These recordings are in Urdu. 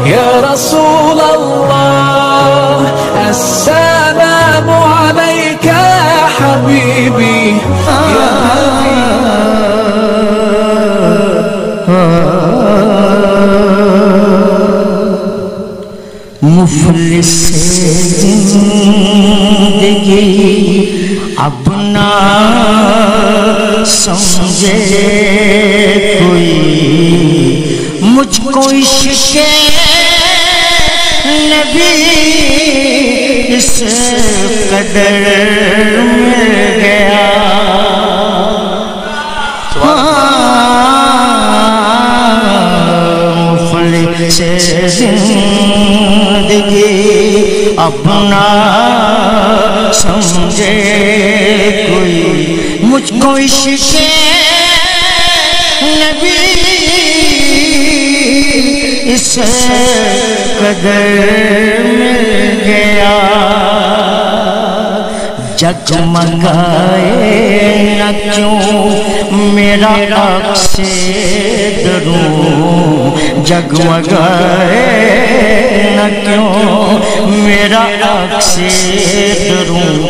يا رسول الله السلام عليك يا حبيبي يا مفلس زندگی اب نہ سمجھے کوئی مجھ کو عشق نبی اس قدر مل گیا مفلس زندگی اپنا سمجھے کوئی مجھ کو عشق نبی اس قدر مل گیا جگمگائے نہ کیوں میرا عکس دروں جگمگائے نہ کیوں میرا عکس دروں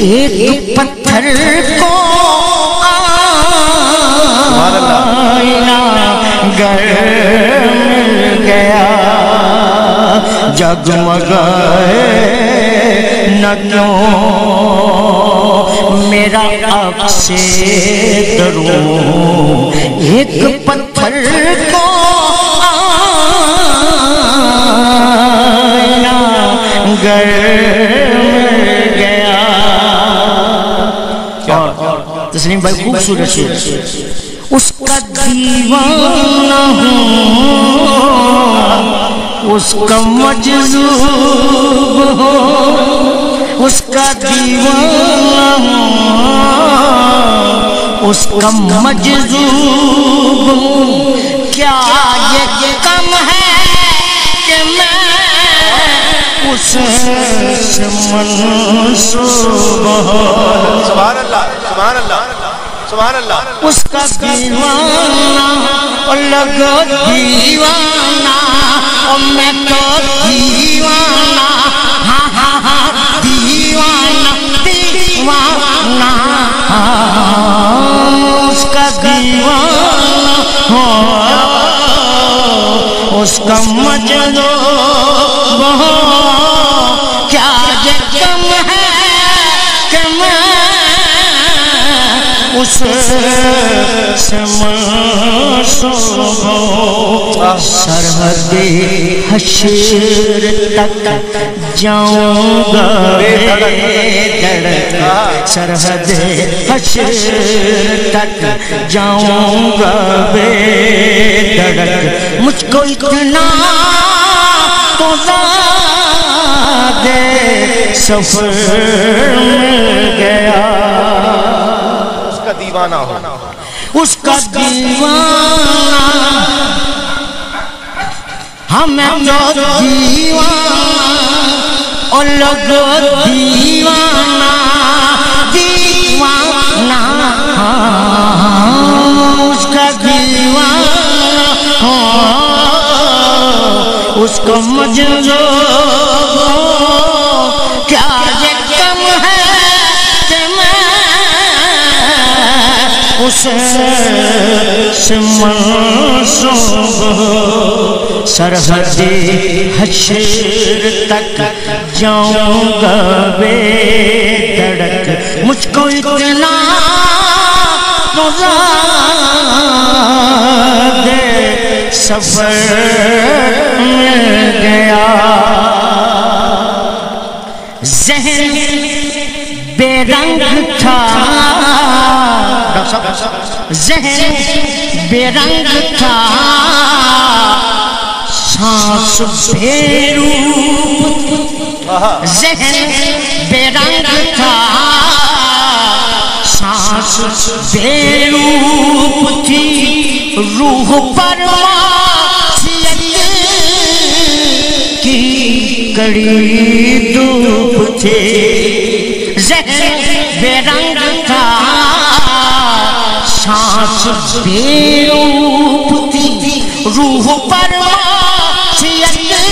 ایک پتھر کو آئینہ گر مل گیا جگمگائے نہ کیوں میرا عکس دروں ایک پتھر کو آئینہ گر مل گیا تسلیم بھائی خوبصورت ہے اس کا دیوانہ ہوں اس کا مجذوب ہوں اس کا دیوانہ ہوں اس کا مجذوب ہوں کیا یہ کم ہے کہ میں اس سے منسوب ہوں سبحان اللہ سبحان اللہ سبحان اللہ اس کا دیوانہ الگ دیوانہ اور میں تو دیوانہ ہاں ہاں ہاں دیوانہ دیوانہ اس کا دیوانہ ہو اس کا مجذوب ہو کیا یہ کم ہے کہ میں اس سے منسوب ہوں سرحد حشر تک جاؤں گا بے دھڑک سرحد حشر تک جاؤں گا بے دھڑک مجھ کو اتنا تو زیادہ سفر مل گیا دیوانہ ہو اس کا دیوانہ ہمیں جو دیوانہ اور لوگ دیوانہ دیوانہ اس کا دیوانہ اس کو مجذوب کیا یہ کم ہے کہ میں اس سے منسوب سرحد حشر تک جاؤں گا بے دھڑک مجھ کو اتنا تو زیادہ سفر مل گیا ذہن بے رنگ تھا ذہن بے رنگ تھا سانس بے روپ ذہن بے رنگ تھا سانس بے روپ تھی روح پر کی کڑی دھوپ تھی ذہن بے رنگ تھا سانس بے روپ تھی روح پر معصیت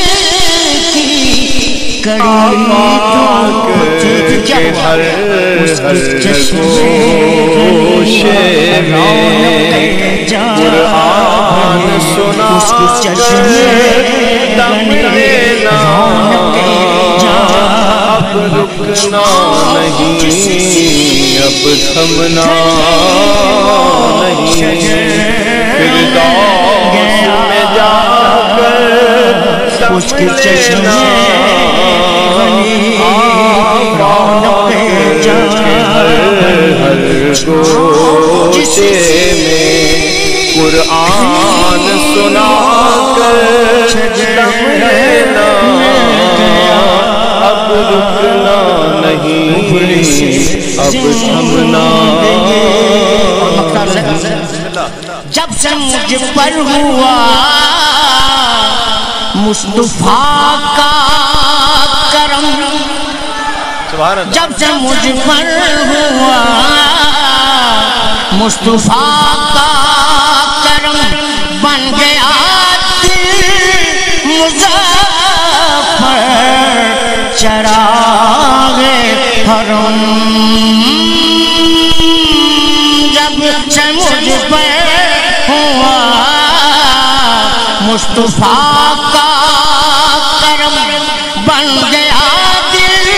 کڑی تو کیا ہوا اس کے چشمے قرآن سنا اس کے چشمے اب رکنا نہیں اب تھمنا نہیں فردوس میں جا کر اس کے چشمے رونق ہر گوشے میں قرآن سنا کر دم لینا اب رکنا نہیں اب تھمنا جب سے مجھ پر ہوا مصطفیٰ کا کرم جب سے مجھ پر ہوا مصطفیٰ کا کرم بن گیا دل مظفر چراغ حرم جب سے مجھ پر ہوا مصطفیٰ کا کرم بن گیا دل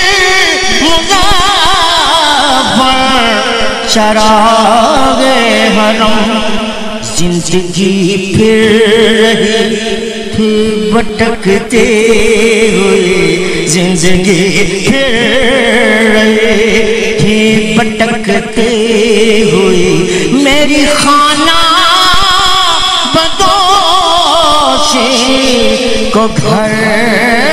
مظفر چراغ حرم زندگی پھر رہی تھی بھٹکتے ہوئے زندگی پھر رہی تھی بھٹکتے ہوئے میری خانہ بدوشی کو گھر